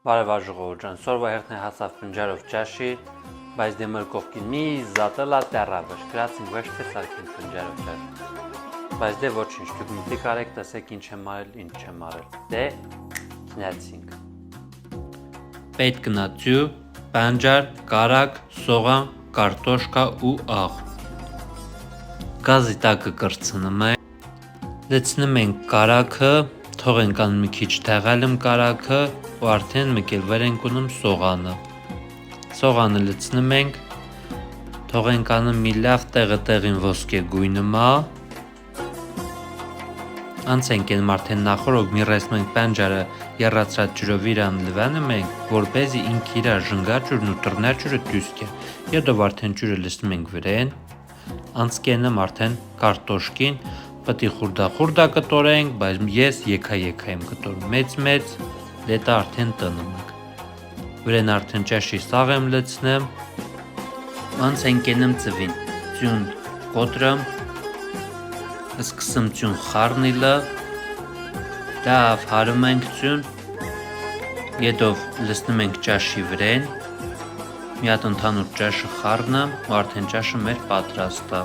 Բարև ժողովուրդ, սորվա հերթն է հասավ ֆնջարով ճաշի, բայց դե մեր կողքին մի զատելա տեռա վշկրացինք, ոչ թե սարքին ֆնջարով ճաշ։ Բայց դե ոչինչ, դուք մտիկ արեք, տեսեք ինչ եմ արել, ինչ չեմ արել։ Դե քնեցինք։ Պետք գնացու, բանջար, կարակ, սողան, կարտոշկա ու աղ։ Գազի տակը կրցնում ենք, լցնում ենք կարակը, թողենք ան մի քիչ թեղալում կարակը ու արդեն մեկ էլ վեր ենք ունում սողանը։ Սողանը լցնում ենք, թողենք անը մի լավ տեղը տեղին ոսկե գույնը մա։ Անցենք են արդեն նախորդ միրեսում ենք բանջարը եռացրած ջրով իրան լվանում ենք, որպեսզի ինք իրա ժնգա ջուրն ու տրնա ջուրը դուսկե։ Եդով արդեն ջուրը լցնում ենք վրեն, անցկենեմ արդեն կարտոշկին, պետք է խուրդա կտորենք, բայց ես եկա եմ կտորում մեծ, դետա արդեն տնում ենք։ Վրեն արդեն ճաշի սաղ եմ լցնեմ, անցենք ենեմ ծվին, ծյուն կոտրեմ, սկսեմ ծյուն խառնիլը, լավ հարում ենք ծյուն, եդով լցնում ենք ճաշի վրեն, մի հատ ընդհանուր ճաշը խառնեմ ու արդեն ճաշը մեր պատրաստ է։